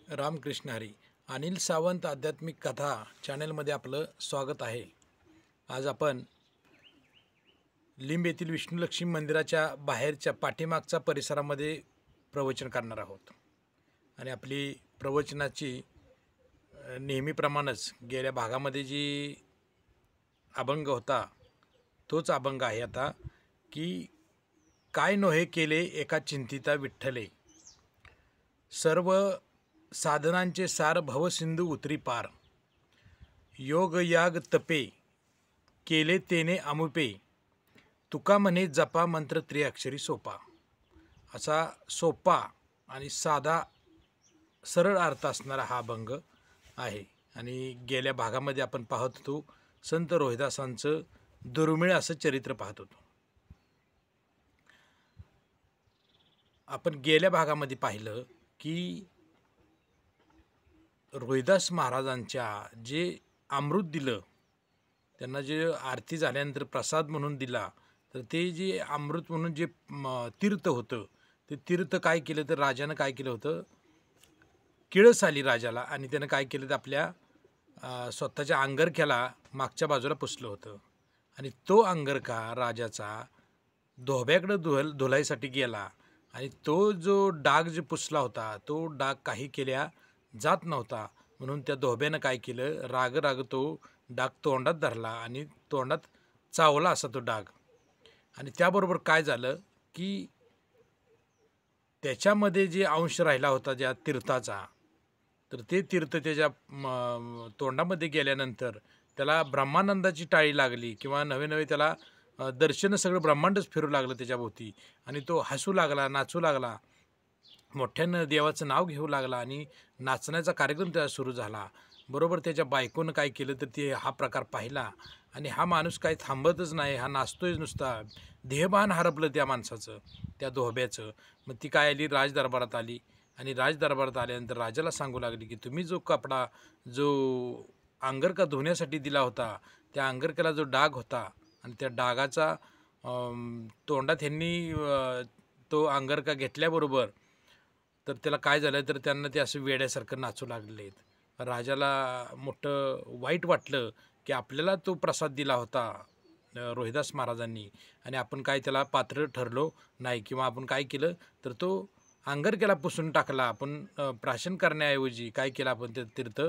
रामकृष्ण हरी. अनिल सावंत आध्यात्मिक कथा चॅनलमध्ये आपलं स्वागत आहे. आज आपण लिंब येथील विष्णुलक्ष्मी मंदिराच्या बाहेरच्या पाठीमागच्या परिसरामध्ये प्रवचन करणार आहोत. आणि आपली प्रवचनाची नेहमीप्रमाणेच गेल्या भागामध्ये जी अभंग होता तोच अभंग आहे आता, की काय नोहे केले एका चिंतिता विठ्ठले, सर्व साधनांचे सार भवसिंधू उतरी पार, योग याग तपे केले तेने अमुपे, तुका म्हणे जपा मंत्र त्रिअक्षरी सोपा. असा सोपा आणि साधा सरळ अर्थ असणारा हा अभंग आहे. आणि गेल्या भागामध्ये आपण पाहत होतो संत रोहिदासांचं दुर्मिळ असं चरित्र पाहत होतो. आपण गेल्या भागामध्ये पाहिलं की रोहिदास महाराजांच्या जे अमृत दिलं, त्यांना जे आरती झाल्यानंतर प्रसाद म्हणून दिला, तर ते जे अमृत म्हणून जे तीर्थ होतं, ते तीर्थ काय केलं तर राजानं काय केलं होतं, किळस आली राजाला आणि त्यानं काय केलं तर आपल्या स्वतःच्या अंगरख्याला मागच्या बाजूला पुसलं होतं. आणि तो अंगरखा राजाचा धोब्याकडं धुलाईसाठी गेला आणि तो जो डाग जे पुसला होता तो डाग काही केल्या जात नव्हता. म्हणून त्या धोब्यानं काय केलं, राग तो डाग तोंडात धरला आणि तोंडात चावला असा तो डाग. आणि त्याबरोबर काय झालं की त्याच्यामध्ये जे अंश राहिला होता ज्या तीर्थाचा, तर ते तीर्थ त्याच्या तोंडामध्ये गेल्यानंतर त्याला ब्रह्मानंदाची टाळी लागली किंवा नवे नवे त्याला दर्शनं सगळं ब्रह्मांडच फिरू लागलं त्याच्याभोवती. आणि तो हसू लागला, नाचू लागला, मोठ्यानं देवाचं नाव घेऊ लागला आणि नाचण्याचा कार्यक्रम त्याचा सुरू झाला. बरोबर त्याच्या बायकोनं काय केलं तर ते हा प्रकार पाहिला आणि हा माणूस काही थांबतच नाही, हा नाचतोय नुसता. देहभान हरपलं त्या माणसाचं, त्या धोब्याचं. मग ती काय आली, राजदरबारात आली आणि राजदरबारात आल्यानंतर राजाला सांगू लागली की तुम्ही जो कपडा जो अंगरखा धुण्यासाठी दिला होता, त्या अंगरख्याला जो डाग होता आणि त्या डागाचा तोंडात ह्यांनी तो अंगरखा घेतल्याबरोबर तर त्याला काय झालं तर त्यांना ते असं वेड्यासारखं नाचू लागले. राजाला मोठं वाईट वाटलं की आपल्याला तो प्रसाद दिला होता रोहिदास महाराजांनी आणि आपण काय त्याला पात्र ठरलो नाही, किंवा आपण काय केलं तर तो अंगरख्याला पुसून टाकला. आपण प्राशन करण्याऐवजी काय केलं, आपण ते तीर्थ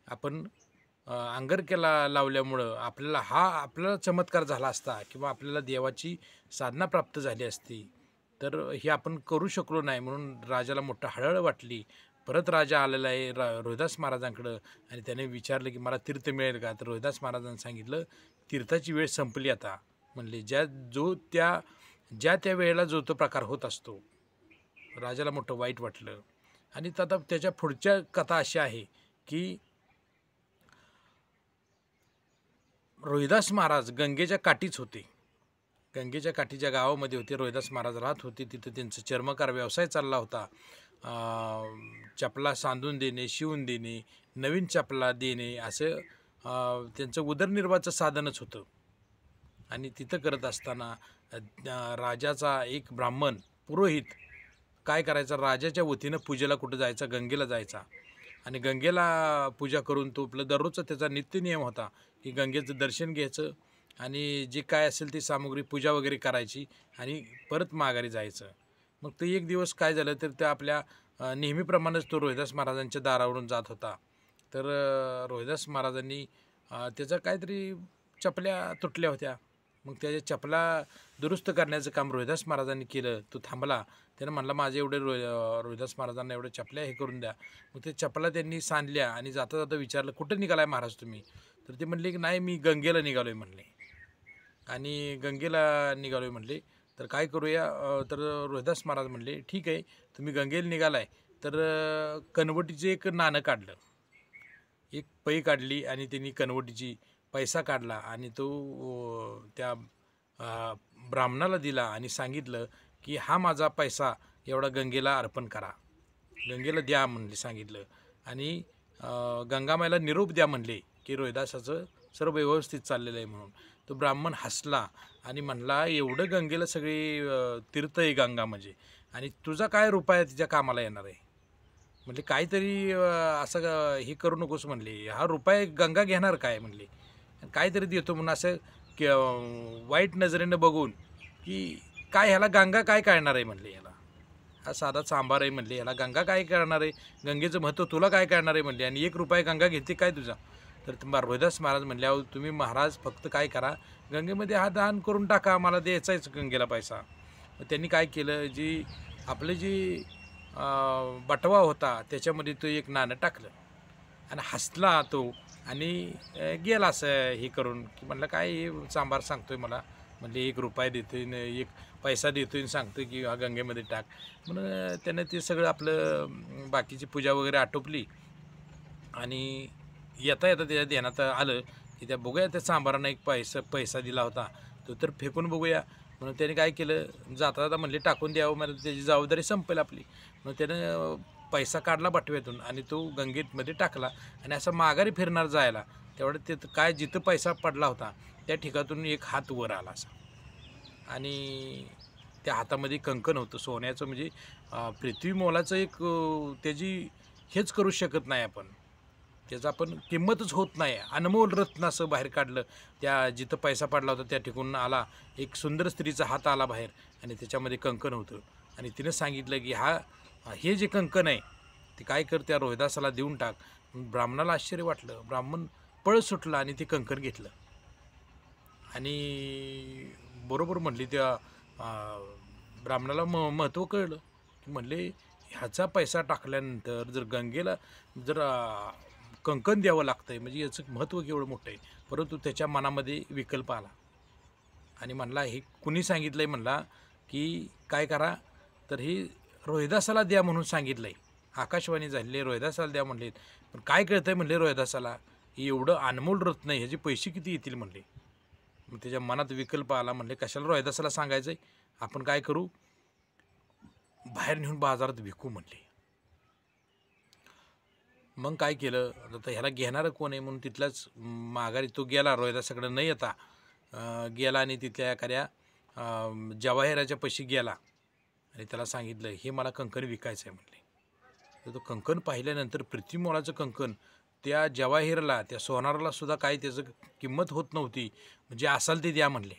आपण अंगरख्याला लावल्यामुळं आपल्याला चमत्कार झाला असता किंवा आपल्याला देवाची साधना प्राप्त झाली असती, तर हे आपण करू शकलो नाही. म्हणून राजाला मोठं हळहळ वाटली. परत राजा आलेला आहे रोहिदास महाराजांकडं आणि त्याने विचारलं की मला तीर्थ मिळेल का. तर रोहिदास महाराजांनी सांगितलं तीर्थाची वेळ संपली आता. म्हणले ज्या त्या वेळेला जो तो प्रकार होत असतो. राजाला मोठं वाईट वाटलं. आणि आता त्याच्या पुढच्या कथा अशी आहे की रोहिदास महाराज गंगेच्या काठीच होते. गंगेच्या काठीच्या गावामध्ये होते रोहिदास महाराज राहत होते. तिथं त्यांचं चर्मकार व्यवसाय चालला होता. चपला सांधून देणे, शिवून देणे, नवीन चपला देणे, असं त्यांचं उदरनिर्वाहाचं साधनच होतं. आणि तिथं करत असताना राजाचा एक ब्राह्मण पुरोहित काय करायचा, राजाच्या वतीनं पूजेला कुठं जायचा, गंगेला जायचा. आणि गंगेला पूजा करून तो आपलं दररोजचा त्याचा नित्यनियम होता की गंगेचं दर्शन घ्यायचं आणि जे काय असेल ती सामुग्री पूजा वगैरे करायची आणि परत माघारी जायचं. मग तो एक दिवस काय झालं तर त्या आपल्या नेहमीप्रमाणेच तो रोहिदास महाराजांच्या दारावरून जात होता. तर रोहिदास महाराजांनी त्याचा काहीतरी चपल्या तुटल्या होत्या. मग त्याच्या चपला दुरुस्त करण्याचं काम रोहिदास महाराजांनी केलं. तो थांबला. त्यानं म्हणला माझे एवढे रोहिदास महाराजांना एवढे चपल्या हे करून द्या. मग ते चपला त्यांनी सांडल्या आणि जाता जाता विचारलं कुठं निघालाय महाराज तुम्ही. तर ते म्हणले की नाही मी गंगेला निघालो आहे म्हणले. आणि गंगेला निघालो आहे म्हणले. तर काय करूया. तर रोहिदास महाराज म्हणले ठीक आहे तुम्ही गंगेला निघालाय तर कनवटीचं एक नाणं काढलं, एक पै काढली आणि त्यांनी कनवटीची पैसा काढला आणि तो त्या ब्राह्मणाला दिला आणि सांगितलं की हा माझा पैसा एवढा गंगेला अर्पण करा, गंगेला द्या म्हणले सांगितलं. आणि गंगामाईला निरोप द्या म्हणले की रोहिदासाचं सर्व व्यवस्थित चाललेलं आहे म्हणून. तो ब्राह्मण हसला आणि म्हणला एवढं गंगेला सगळी तीर्थ आहे गंगा म्हणजे, आणि तुझा काय रुपया तिच्या कामाला येणार आहे. म्हणले काहीतरी असं हे करू नकोस म्हणले, हा रुपये गंगा घेणार काय म्हणले, काहीतरी देतो म्हणून असं वाईट नजरेनं बघून की काय ह्याला गंगा काय कळणार आहे म्हणले, ह्याला हा साधा सांबार आहे म्हणले, ह्याला गंगा काय करणार आहे, गंगेचं महत्त्व तुला काय करणार आहे म्हणले, आणि 1 रुपया गंगा घेते काय तुझा. तर रोहिदास महाराज म्हणले, अहो तुम्ही महाराज फक्त काय करा, गंगेमध्ये हा दान करून टाका, मला द्यायचाच गंगेला पैसा. त्यांनी काय केलं, जी आपलं जी बटवा होता त्याच्यामध्ये तो एक नाणं टाकलं आणि हसला तो, आणि गेला असं हे करून की म्हणलं काय हे सांबार सांगतोय मला, म्हणले 1 रुपया देतोय न 1 पैसा देतोय आणि सांगतोय की हा गंगेमध्ये टाक म्हणून. त्यानं ते सगळं आपलं बाकीची पूजा वगैरे आटोपली आणि येता येता त्याच्या ध्यानात आलं की त्या बघूया त्या सांबारानं एक पैसा दिला होता तो तर फेकून बघूया. म्हणून त्याने काय केलं, जाता जाता म्हणले टाकून द्यावं, मला त्याची जबाबदारी संपेल आपली. म्हणून त्यानं पैसा काढला बटव्यातून आणि तो गंगेमध्ये टाकला आणि असं माघारी फिरणार जायला तेवढं ते काय जिथं पैसा पडला होता त्या ठिकाणातून एक हात वर आला असा, आणि त्या हातामध्ये कंकण होतं सोन्याचं. म्हणजे पृथ्वी मोलाचं एक त्याची हेच करू शकत नाही आपण, त्याचं आपण किंमतच होत नाही. अनमोल रत्न असं बाहेर काढलं, त्या जिथं पैसा पडला होता त्या ठिकाणून आला एक सुंदर स्त्रीचा हात आला बाहेर आणि त्याच्यामध्ये कंकण होतं. आणि तिनं सांगितलं की हे जे कंकण आहे ते काय कर, त्या रोहिदासाला देऊन टाक. ब्राह्मणाला आश्चर्य वाटलं, ब्राह्मण पळ सुटला आणि ते कंकण घेतलं आणि बरोबर म्हणली त्या ब्राह्मणाला महत्त्व कळलं की म्हणले ह्याचा पैसा टाकल्यानंतर जर गंगेला जर कंकण द्यावं लागतंय म्हणजे याचं महत्त्व केवढं मोठं आहे. परंतु त्याच्या मनामध्ये विकल्प आला आणि म्हणला हे कुणी सांगितलं आहे, म्हणला की काय करा तर हे रोहिदासाला द्या म्हणून सांगितलं आहे, आकाशवाणी झालेली रोहिदासाला द्या म्हणले. पण काय कळतं आहे म्हणले रोहिदासाला, एवढं अनमोल रत्न आहे ह्याचे पैसे किती येतील म्हणले. मग त्याच्या मनात विकल्प आला, म्हणले कशाला रोहिदासाला सांगायचं आहे, आपण काय करू बाहेर नेऊन बाजारात विकू म्हणले. मग काय केलं, आता ह्याला घेणारं कोण आहे म्हणून तिथलाच माघारी तो गेला, रोहिदासाकडे न येता गेला आणि तिथल्या एखाद्या जवाहिराच्या पैशी गेला आणि त्याला सांगितलं हे मला कंकण विकायचं आहे म्हणले. तर तो कंकण पाहिल्यानंतर पृथ्वी मोलाचं कंकण, त्या जवाहिरला त्या सोनाराला सुद्धा काही त्याचं किंमत होत नव्हती, म्हणजे असाल ते द्या म्हणले.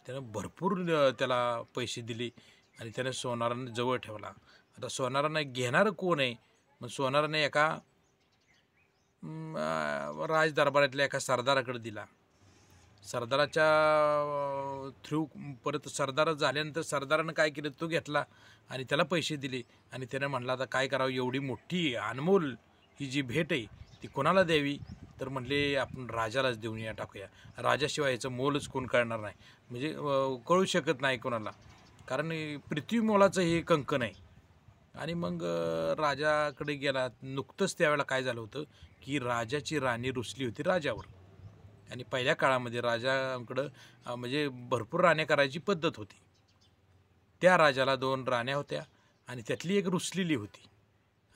त्यानं भरपूर त्याला पैसे दिले आणि त्यानं सोनारानं जवळ ठेवला. आता सोनारानं घेणारं कोण आहे, मग सोनाराने एका राजदरबारातल्या एका सरदाराकडे दिला. सरदाराच्या थ्रू परत सरदार झाल्यानंतर सरदारानं काय केलं, तो घेतला आणि त्याला पैसे दिले आणि त्यानं म्हटलं आता काय करावं, एवढी मोठी अनमोल ही जी भेट आहे ती कोणाला द्यावी, तर म्हणले आपण राजालाच देऊन या टाकूया, राजाशिवाय याचं मोलच कोण कळणार नाही, म्हणजे कळू शकत नाही कोणाला, कारण पृथ्वी मोलाचं हे कंकण आहे. आणि मग राजाकडे गेला. नुकतंच त्यावेळेला काय झालं होतं की राजाची राणी रुसली होती राजावर, आणि पहिल्या काळामध्ये राजाकडं म्हणजे भरपूर राण्या करायची पद्धत होती. त्या राजाला 2 राण्या होत्या आणि त्यातली एक रुसलेली होती.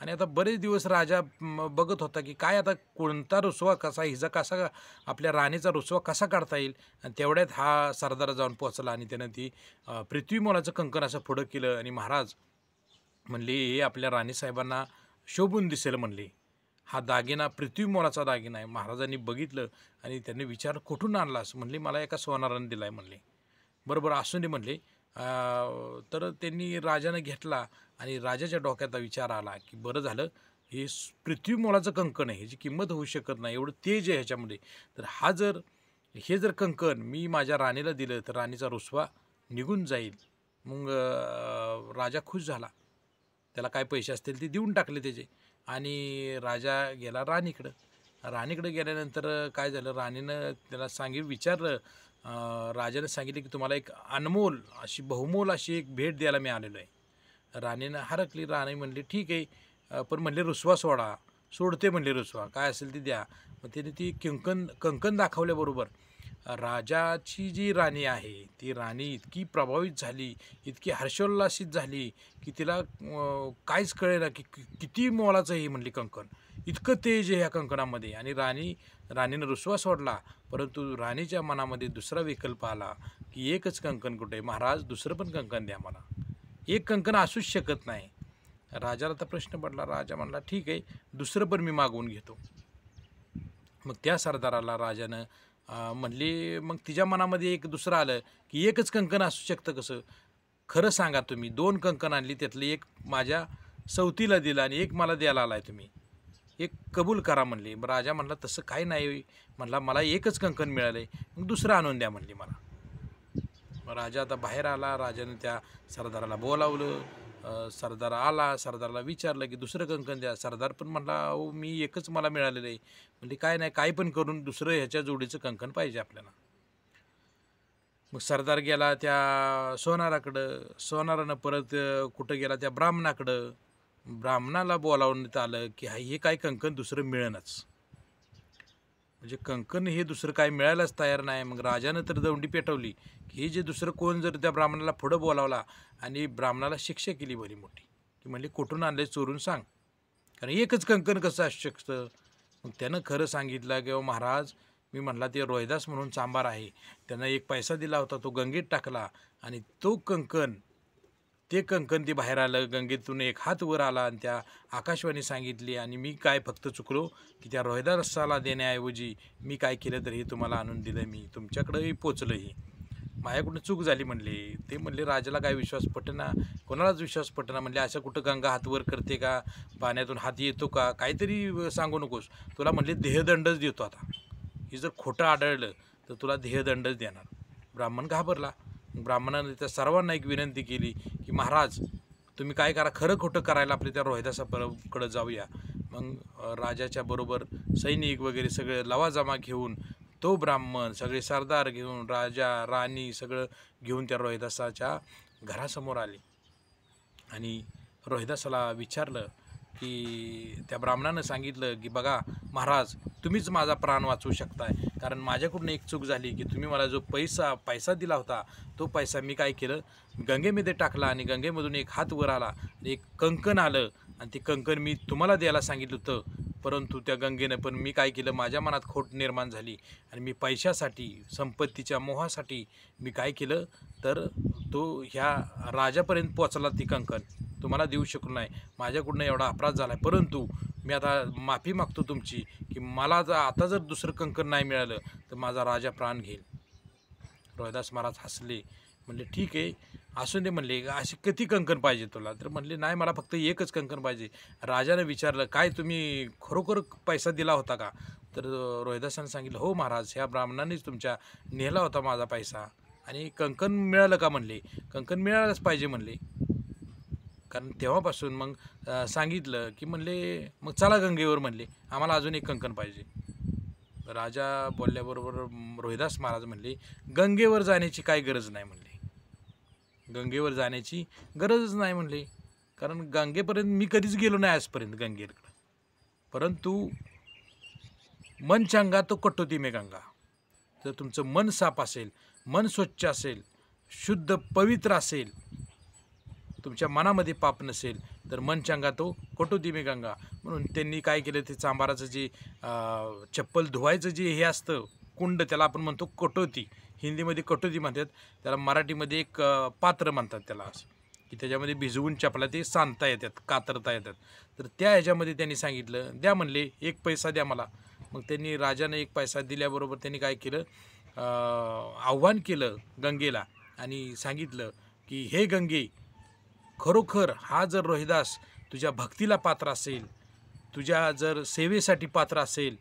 आणि आता बरेच दिवस राजा बघत होता की काय आता कोणता रुसवा कसा, हिचा कसा आपल्या राणीचा रुसवा कसा काढता येईल. आणि तेवढ्यात हा सरदार जाऊन पोचला आणि त्यानं ती पृथ्वी मोलाचं कंकण असं पुढं केलं आणि महाराज म्हणले हे आपल्या राणीसाहेबांना शोभून दिसेल म्हणले, हा दागिना पृथ्वी मोलाचा दागिना आहे. महाराजांनी बघितलं आणि त्यांनी विचारलं कुठून आणलास, म्हणले मला एका सोनारानं दिला आहे म्हणले. बरोबर असू दे म्हणले. तर त्यांनी राजानं घेतला आणि राजाच्या डोक्यात विचार आला की बरं झालं हे पृथ्वी मोलाचं कंकण आहे, ह्याची किंमत होऊ शकत नाही, एवढं तेज आहे ह्याच्यामध्ये, तर हे जर कंकण मी माझ्या राणीला दिलं तर राणीचा रुसवा निघून जाईल. मग राजा खुश झाला, त्याला काय पैसे असतील ते देऊन टाकले त्याचे आणि राजा गेला राणीकडं. राणीकडे गेल्यानंतर काय झालं, राणीनं त्याला विचारलं, राजाने सांगितलं की तुम्हाला एक अनमोल अशी बहुमोल अशी एक भेट द्यायला मी आलेलो आहे. राणीनं हरकली. राणी म्हणली ठीक आहे, पण म्हणले रुसवा सोडते म्हणले, रुसवा काय असेल ते द्या. मग त्याने ती कंकण दाखवल्याबरोबर राजाची जी राणी आहे ती राणी इतकी प्रभावित झाली, इतकी हर्षोल्लासित झाली की तिला काहीच कळेना की किती मोलाचं हे म्हणली कंकण, इतकं तेज आहे ह्या कंकणामध्ये. आणि राणीनं रुसवा सोडला, परंतु राणीच्या मनामध्ये दुसरा विकल्प आला की एकच कंकण कुठे, महाराज दुसरं पण कंकण द्या मला, एक कंकण असूच शकत नाही. राजाला तर प्रश्न पडला. राजा म्हणला ठीक आहे, दुसरं पण मी मागवून घेतो. मग त्या सरदाराला राजानं म्हणली, मग तिच्या मनामध्ये एक दुसरं आलं की एकच कंकण असू शकतं कसं? खरं सांगा, तुम्ही 2 कंकण आणली, त्यातलं एक माझ्या सवतीला दिलं आणि एक मला द्यायला आलाय तुम्ही, एक कबूल करा म्हणली. राजा म्हणला तसं काही नाही म्हणला, मला एकच कंकण मिळालंय, मग दुसरं आणून द्या म्हणली मला. मग राजा आता बाहेर आला. राजाने त्या सरदाराला बोलावलं. सरदार आला. सरदाराला विचारलं की दुसरं कंकण द्या. सरदार पण म्हणला, अहो मी एकच मला मिळालेलं आहे. म्हणजे काय नाही, काही पण करून दुसरं ह्याच्या जोडीचं कंकण पाहिजे आपल्याला. मग सरदार गेला त्या सोनाराकडं. सोनारानं परत कुठं गेला, त्या ब्राह्मणाकडं. ब्राह्मणाला बोलावण्यात आलं की हे काय कंकण दुसरं मिळेनच. म्हणजे कंकण हे दुसरं काय मिळायलाच तयार नाही. मग राजानं तर दौंडी पेटवली की हे जे दुसरं कोण जर त्या ब्राह्मणाला पुढं बोलावला आणि ब्राह्मणाला शिक्षा केली बरी मोठी, की म्हणली कुठून आणले चोरून सांग, कारण एकच कंकण कसं असू शकतं. मग त्यानं खरं सांगितलं की महाराज, मी म्हणला ते रोहिदास म्हणून चांभार आहे, त्यानं एक पैसा दिला होता, तो गंगेत टाकला आणि ते कंकण ते बाहेर आलं. गंगेतून एक हात वर आला आणि त्या आकाशवाणी सांगितली, आणि मी काय फक्त चुकलो की त्या रोहिदासाला देण्याऐवजी मी काय केलं तर हे तुम्हाला आणून दिलं, मी तुमच्याकडेही पोचलंही, माझ्याकडून चूक झाली म्हणले. ते म्हणले राजाला काय विश्वास पटेना, कोणालाच विश्वास पटेना. म्हणले असं कुठं गंगा हात वर करते का, पाण्यातून हात येतो का, काहीतरी सांगू नकोस, तुला म्हणले देहदंडच देतो. आता हे जर खोटं आढळलं तर तुला देहदंडच देणार. ब्राह्मण घाबरला. ब्राह्मणाने त्या सर्वांना एक विनंती केली की महाराज, तुम्ही काय करा, खरं खोटं करायला आपल्या त्या रोहिदासाकडं जाऊया. मग राजाच्या बरोबर सैनिक वगैरे सगळे लवाजमा घेऊन, तो ब्राह्मण, सगळे सरदार घेऊन, राजा राणी सगळं घेऊन त्या रोहिदासाच्या घरासमोर आले आणि रोहिदासाला विचारलं की त्या ब्राह्मणानं सांगितलं की बघा महाराज, तुम्हीच माझा प्राण वाचवू शकताय, कारण माझ्याकडून एक चूक झाली की तुम्ही मला जो पैसा दिला होता, तो पैसा मी काय केलं, गंगेमध्ये टाकला आणि गंगेमधून एक हात वर आला आणि एक कंकण आलं, आणि ते कंकण मी तुम्हाला द्यायला सांगितलं होतं, परंतु त्या गंगेनं पण मी काय केलं, माझ्या मनात खोट निर्माण झाली आणि मी पैशासाठी, संपत्तीच्या मोहासाठी मी काय केलं तर तो ह्या राजापर्यंत पोचला. ती कंकण तुम्हाला देऊ शकलो नाही, माझ्याकडून एवढा अपराध झाला आहे, परंतु मी आता माफी मागतो तुमची की मला आता जर दुसरं कंकण नाही मिळालं तर माझा राजा प्राण घेईल. रोहिदास महाराज हसले. म्हणले ठीक आहे, असून दे. म्हणले असे किती कंकण पाहिजे तुला? तर म्हणले नाही, मला फक्त एकच कंकण पाहिजे. राजाने विचारलं काय तुम्ही खरोखर पैसा दिला होता का? तर रोहिदासाने सांगितलं हो महाराज, ह्या ब्राह्मणानेच तुमच्या नेला होता माझा पैसा, आणि कंकण मिळालं का? म्हणले कंकण मिळालंच पाहिजे म्हणले. कारण तेव्हापासून मग सांगितलं की म्हणले मग चला गंगेवर, म्हणले आम्हाला अजून एक कंकण पाहिजे. राजा बोलल्याबरोबर रोहिदास महाराज म्हणले गंगेवर जाण्याची काय गरज नाही म्हणले, गंगेवर जाण्याची गरजच नाही म्हणले, कारण गंगेपर्यंत मी कधीच गेलो नाही आजपर्यंत गंगेकडं, परंतु मन चंगा तो कटोती में गंगा. जर तुमचं मन साफ असेल, मन स्वच्छ असेल, शुद्ध पवित्र असेल, तुमच्या मनामध्ये पाप नसेल, तर मन चंगा तो कटोती में गंगा. म्हणून त्यांनी काय केलं, ते चांभाराचं जे चप्पल धुवायचं जे हे असतं कुंड, त्याला आपण म्हणतो कटोती, हिंदीमध्ये कटोती म्हणतात त्याला, मराठीमध्ये एक पात्र म्हणतात त्याला, असं की त्याच्यामध्ये भिजवून चपला ते सांधता येतात, कातरता येतात. तर त्या ह्याच्यामध्ये त्यांनी सांगितलं द्या म्हणले, एक पैसा द्या मला. मग त्यांनी राजाने एक पैसा दिल्याबरोबर त्यांनी काय केलं, आव्हान केलं गंगेला आणि सांगितलं की हे गंगे, खरोखर हा जर रोहिदास तुझ्या भक्तीला पात्र असेल, तुझ्या जर सेवेसाठी पात्र असेल,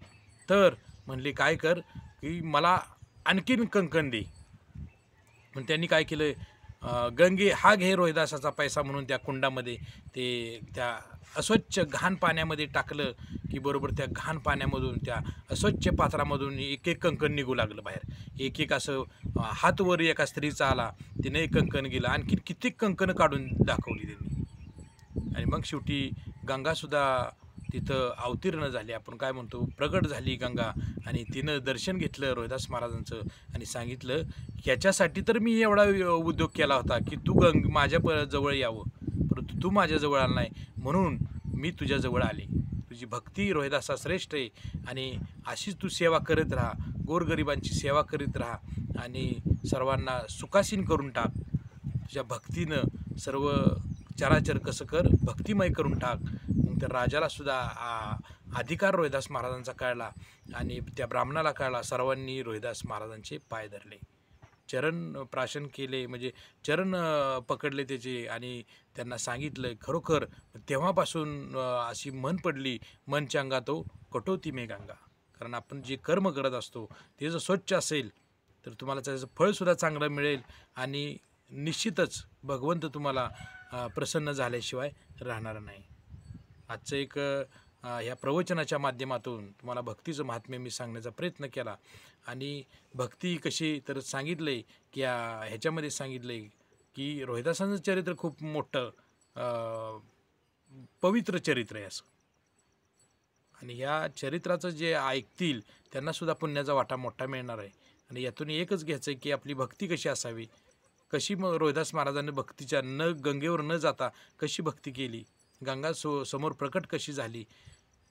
तर म्हणले काय कर की मला आणखीन कंकण दे. पण त्यांनी काय केलं, गंगे हा घे रोहिदासाचा पैसा म्हणून त्या कुंडामध्ये ते त्या अस्वच्छ घाण पाण्यामध्ये टाकलं की बरोबर त्या घाण पाण्यामधून, त्या अस्वच्छ पात्रामधून एक एक कंकण निघू लागलं बाहेर. एक एक असं हातवर एका स्त्रीचा आला, तिने एक कंकण गेलं, आणखी कित्येक कंकणं काढून दाखवली त्यांनी. आणि मग शेवटी गंगासुद्धा तिथं अवतीर्ण झाली, आपण काय म्हणतो प्रगट झाली गंगा, आणि तिनं दर्शन घेतलं रोहिदास महाराजांचं आणि सांगितलं ह्याच्यासाठी तर मी एवढा उद्योग केला होता की तू माझ्या जवळ यावं, परंतु तू माझ्याजवळ आला नाही, म्हणून मी तुझ्याजवळ आले. तुझी भक्ती रोहिदासा श्रेष्ठ आहे, आणि अशीच तू सेवा करत राहा, गोरगरिबांची सेवा करीत राहा आणि सर्वांना सुखासीन करून टाक. तुझ्या भक्तीनं सर्व चराचर कसं कर, भक्तिमय करून टाक. मग त्या राजाला सुद्धा अधिकार रोहिदास महाराजांचा कळला आणि त्या ब्राह्मणाला कळला. सर्वांनी रोहिदास महाराजांचे पाय धरले, चरण प्राशन केले, म्हणजे चरण पकडले त्याचे आणि त्यांना सांगितलं. खरोखर तेव्हापासून अशी म्हण पडली, मनच्या अंगातो कटोती मे गंगा. कारण आपण जे कर्म करत असतो ते जर स्वच्छ असेल तर तुम्हाला त्याचं फळसुद्धा चांगलं मिळेल आणि निश्चितच भगवंत तुम्हाला प्रसन्न झाल्याशिवाय राहणार नाही. आजचं एक ह्या प्रवचनाच्या माध्यमातून तुम्हाला भक्तीचं महात्म्य मी सांगण्याचा प्रयत्न केला. आणि भक्ती कशी तर सांगितलं आहे की ह्याच्यामध्ये सांगितलं आहे की रोहिदासांचं चरित्र खूप मोठं पवित्र चरित्र आहे असं. आणि ह्या चरित्राचं जे ऐकतील त्यांनासुद्धा पुण्याचा वाटा मोठा मिळणार आहे. आणि यातून एकच घ्यायचं आहे की आपली भक्ती कशी असावी, कशी मग रोहिदास महाराजांनी भक्तीच्या गंगेवर न जाता कशी भक्ती केली, गंगा समोर प्रकट कशी झाली,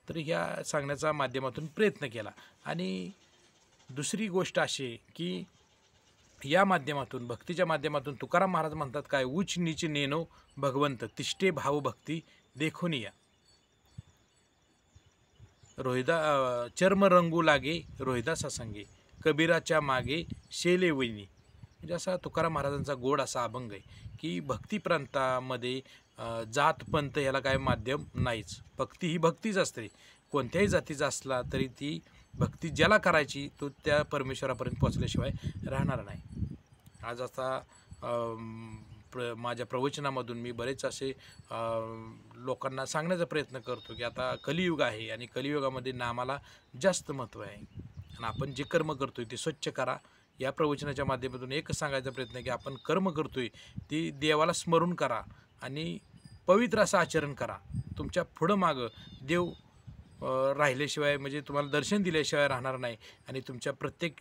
तर ह्या सांगण्याचा माध्यमातून प्रयत्न केला. आणि दुसरी गोष्ट अशी की या माध्यमातून भक्तीच्या माध्यमातून तुकाराम महाराज म्हणतात काय, उच्च नीच नेनो भगवंत तिष्ठे भाव भक्ती देखून या. चर्म रंगू लागे रोहिदासा संगे, कबीराच्या मागे शेले वैनी. म्हणजे असा तुकाराम महाराजांचा गोड असा अभंग आहे की भक्तिप्रांतामध्ये जात पंथ ह्याला काय माध्यम नाहीच. भक्ती ही भक्तीच असते. कोणत्याही जातीचा असला तरी ती भक्ती ज्याला करायची तो त्या परमेश्वरापर्यंत पोचल्याशिवाय राहणार नाही. आज आता माझ्या प्रवचनामधून मी बरेच असे लोकांना सांगण्याचा प्रयत्न करतो की आता कलियुग आहे आणि कलियुगामध्ये नामाला जास्त महत्त्व आहे. आणि आपण जे कर्म करतो आहे ते स्वच्छ करा. या प्रवचनाच्या माध्यमातून एकच सांगायचा प्रयत्न की आपण कर्म करतो आहे ती देवाला स्मरून करा आणि पवित्र असं आचरण करा. तुमच्या पुढं मागं देव राहिल्याशिवाय, म्हणजे तुम्हाला दर्शन दिल्याशिवाय राहणार नाही आणि तुमच्या प्रत्येक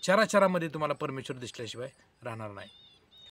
चराचरामध्ये तुम्हाला परमेश्वर दिसल्याशिवाय राहणार नाही.